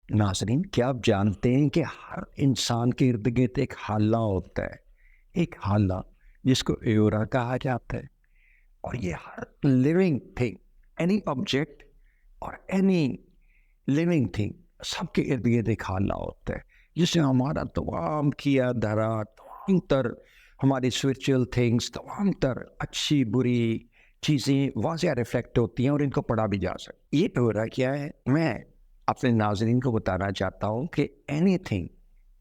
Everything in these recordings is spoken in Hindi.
नाज़रीन, क्या आप जानते हैं कि हर इंसान के इर्द-गिर्द एक हाला होता है, एक हाला जिसको एओरा कहा जाता है। और ये हर लिविंग थिंग, एनी ऑब्जेक्ट और एनी लिविंग थिंग, सबके इर्द-गिर्द एक हाला होता है, जिससे हमारा तमाम किया धरा, तमाम तर हमारी स्पिरिचुअल थिंग्स, तमाम तर अच्छी-बुरी चीज़ें वहाँ से रिफ्लेक्ट होती हैं और इनको पढ़ा भी जा सकता है। ये एओरा क्या है? मैं अपने नाज़रीन को बताना चाहता हूँ कि anything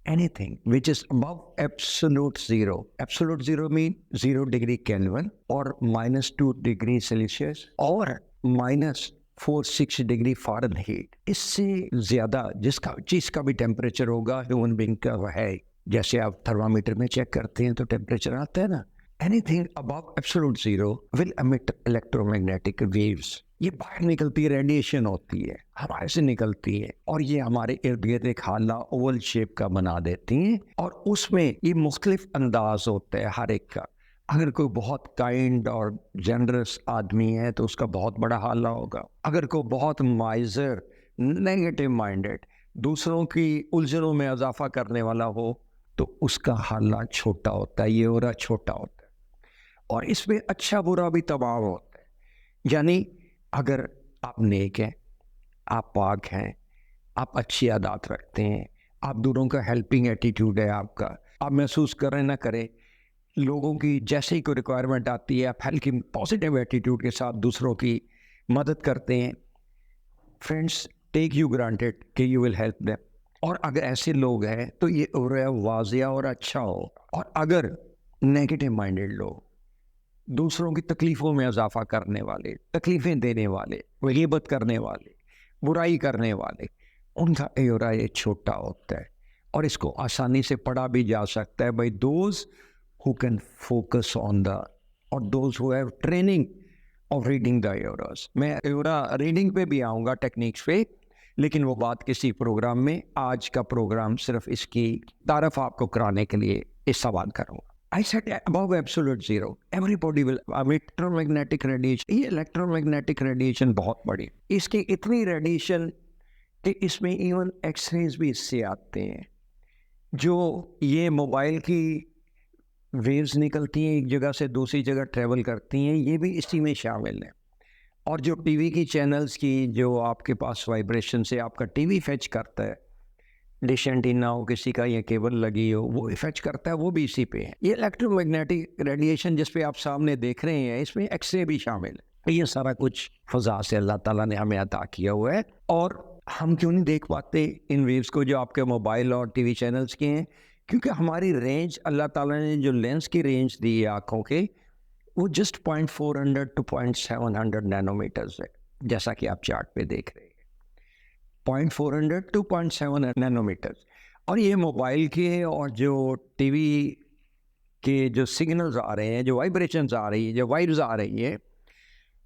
anything which is above absolute zero mean 0 degree Kelvin or -2 degree Celsius और -4-6 degree Fahrenheit, इससे ज्यादा जिसका चीज का भी टेम्परेचर होगा ह्यूमन बीइंग का वो है। जैसे आप थर्मामीटर में चेक करते हैं तो टेम्परेचर आता है ना। Anything above absolute zero will emit electromagnetic waves. ये बाहर निकलती है, रेडिएशन होती है, हमारे से निकलती है और ये हमारे इर्द गिर्द एक हाला ओवल शेप का बना देती हैं। और उसमें ये मुख्तलिफ अंदाज होते हैं हर एक का। अगर कोई बहुत काइंड और जनरस आदमी है तो उसका बहुत बड़ा हाला होगा। अगर कोई बहुत माइजर, नेगेटिव माइंडेड, दूसरों की उलझनों में इजाफा करने वाला हो तो उसका हाला छोटा होता है, ये ओरा छोटा होता है। और इसमें अच्छा बुरा भी तमाम होता है। यानी अगर आप नेक हैं, आप पाक हैं, आप अच्छी आदत रखते हैं, आप दूसरों का हेल्पिंग एटीट्यूड है आपका, आप महसूस करें ना करें, लोगों की जैसे ही कोई रिक्वायरमेंट आती है आप हल्की पॉजिटिव एटीट्यूड के साथ दूसरों की मदद करते हैं, फ्रेंड्स टेक यू ग्रांटेड कि यू विल हेल्प देम। और अगर ऐसे लोग हैं तो ये वाजिया और अच्छा हो। और अगर नेगेटिव माइंडेड लोग, दूसरों की तकलीफ़ों में इजाफा करने वाले, तकलीफ़ें देने वाले, ग़ीबत करने वाले, बुराई करने वाले, उनका एओरा ये छोटा होता है। और इसको आसानी से पढ़ा भी जा सकता है by those who can focus on the और those who have training of reading the auras. मैं एओरा रीडिंग पे भी आऊँगा, टेक्निक्स पे, लेकिन वो बात किसी प्रोग्राम में। आज का प्रोग्राम सिर्फ इसकी तारीफ आपको कराने के लिए इस सवाल करूँगा। I said above absolute zero, everybody will electromagnetic radiation। ये electromagnetic radiation बहुत बड़ी, इसकी इतनी रेडिएशन कि इसमें इवन एक्सरेज भी इससे आते हैं। जो ये मोबाइल की वेव्स निकलती हैं, एक जगह से दूसरी जगह ट्रेवल करती हैं, ये भी इसी में शामिल है। और जो टीवी की चैनल्स की जो आपके पास वाइब्रेशन से आपका टीवी फेच करता है, डिश एंटीना हो किसी का या केबल लगी हो, वो इफेक्ट करता है, वो भी इसी पे है। ये इलेक्ट्रोमैग्नेटिक रेडिएशन जिस पे आप सामने देख रहे हैं, इसमें एक्सरे भी शामिल है। ये सारा कुछ फ़ज़ा से अल्लाह ताला ने हमें अता किया हुआ है। और हम क्यों नहीं देख पाते इन वेव्स को जो आपके मोबाइल और टीवी चैनल्स के हैं? क्योंकि हमारी रेंज, अल्लाह ताला ने जो लेंस की रेंज दी है आँखों के, वो जस्ट 0.400 टू 0.700 नैनोमीटर्स है, जैसा कि आप चार्ट पे देख रहे हैं। 0.400 टू 0.7 नैनोमीटर्स। और ये मोबाइल के और जो टीवी के जो सिग्नल्स आ रहे हैं, जो वाइब्रेशंस आ रही है, जो वाइब्स आ रही है,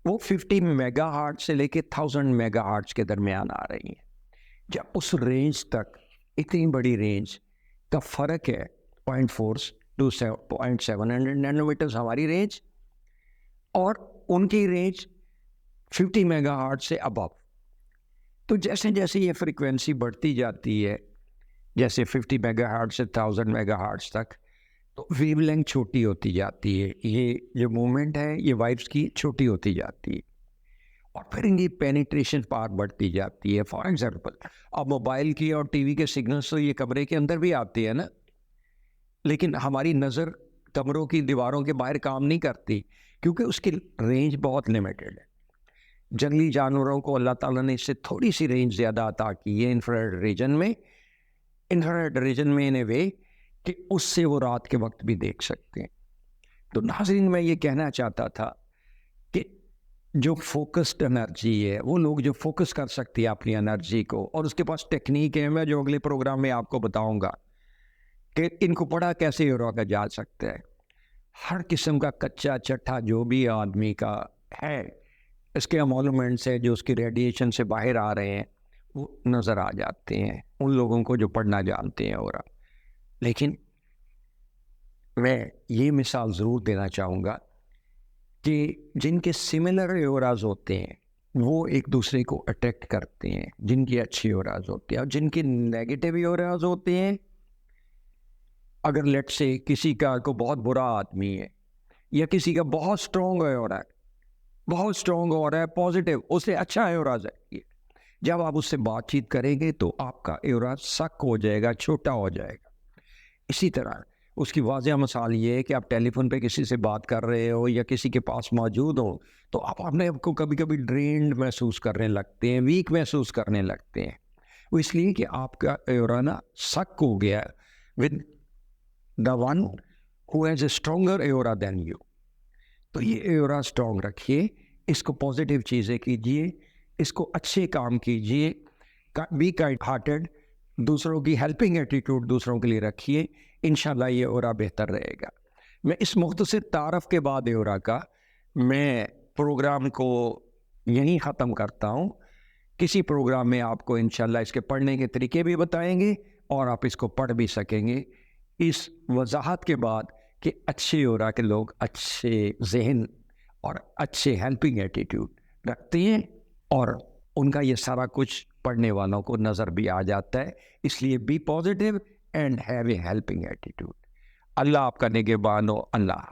वो 50 मेगाहर्ट्ज से लेके 1000 मेगाहर्ट्ज के दरमियान आ रही हैं। जब उस रेंज तक, इतनी बड़ी रेंज का फ़र्क है, 0.4 टू 0.700 नैनोमीटर्स हमारी रेंज और उनकी रेंज 50 मेगाहर्ट्ज से अबव। तो जैसे जैसे ये फ्रीक्वेंसी बढ़ती जाती है, जैसे 50 मेगाहर्ट्ज से 1000 मेगाहर्ट्ज तक, तो वेवलेंथ छोटी होती जाती है। ये जो मूवमेंट है ये वाइब्स की छोटी होती जाती है और फिर इनकी पेनिट्रेशन पावर बढ़ती जाती है। फॉर एग्जांपल, अब मोबाइल की और टीवी के सिग्नल्स तो ये कमरे के अंदर भी आती है ना, लेकिन हमारी नज़र कमरों की दीवारों के बाहर काम नहीं करती क्योंकि उसकी रेंज बहुत लिमिटेड है। जंगली जानवरों को अल्लाह ताला ने इससे थोड़ी सी रेंज ज़्यादा अता की है इंफ्रारेड रीजन में। इंफ्रारेड रीजन में इन ए वे कि उससे वो रात के वक्त भी देख सकते हैं। तो नाज़रीन, मैं ये कहना चाहता था कि जो फोकस्ड एनर्जी है, वो लोग जो फोकस कर सकती है अपनी एनर्जी को, और उसके पास टेक्निक है, मैं जो अगले प्रोग्राम में आपको बताऊंगा कि इनको पढ़ा कैसे रोका जा सकता है। हर किस्म का कच्चा चट्टा जो भी आदमी का है, इसके एमोलमेंट्स है जो उसकी रेडिएशन से बाहर आ रहे हैं, वो नज़र आ जाते हैं उन लोगों को जो पढ़ना जानते हैं। और लेकिन मैं ये मिसाल ज़रूर देना चाहूँगा कि जिनके सिमिलर एओराज होते हैं, वो एक दूसरे को अट्रैक्ट करते हैं, जिनकी अच्छी ऑराज होती है। और जिनकी नेगेटिव ऑराज होते हैं, अगर लेट से किसी का को बहुत बुरा आदमी है या किसी का बहुत स्ट्रॉन्ग ऑरा है, बहुत स्ट्रॉन्ग ऑरा है, पॉजिटिव, उससे अच्छा ऑराज है, जब आप उससे बातचीत करेंगे तो आपका ऑरा सक हो जाएगा, छोटा हो जाएगा। इसी तरह उसकी वाज़ह मिसाल ये है कि आप टेलीफोन पे किसी से बात कर रहे हो या किसी के पास मौजूद हो, तो आप अपने आप को कभी कभी ड्रेन्ड महसूस करने लगते हैं, वीक महसूस करने लगते हैं। वो इसलिए कि आपका ऑरा ना सक हो गया with the one who has a stronger aura than you. तो ये ऑरा स्ट्रॉन्ग रखिए, इसको पॉजिटिव चीज़ें कीजिए, इसको अच्छे काम कीजिए, बी काइंड हार्टेड, दूसरों की हेल्पिंग एटीट्यूड दूसरों के लिए रखिए, इंशाल्लाह ये ऑरा बेहतर रहेगा। मैं इस मुख्तसर तारफ़ के बाद ऑरा का मैं प्रोग्राम को यहीं ख़त्म करता हूँ। किसी प्रोग्राम में आपको इंशाल्लाह इसके पढ़ने के तरीके भी बताएंगे और आप इसको पढ़ भी सकेंगे, इस वजाहत के बाद कि अच्छे ऑरा के लोग अच्छे जहन और अच्छे हेल्पिंग एटीट्यूड रखते हैं और उनका ये सारा कुछ पढ़ने वालों को नज़र भी आ जाता है। इसलिए be positive and have a helping attitude. Allah आपका निगहबान हो। अल्लाह।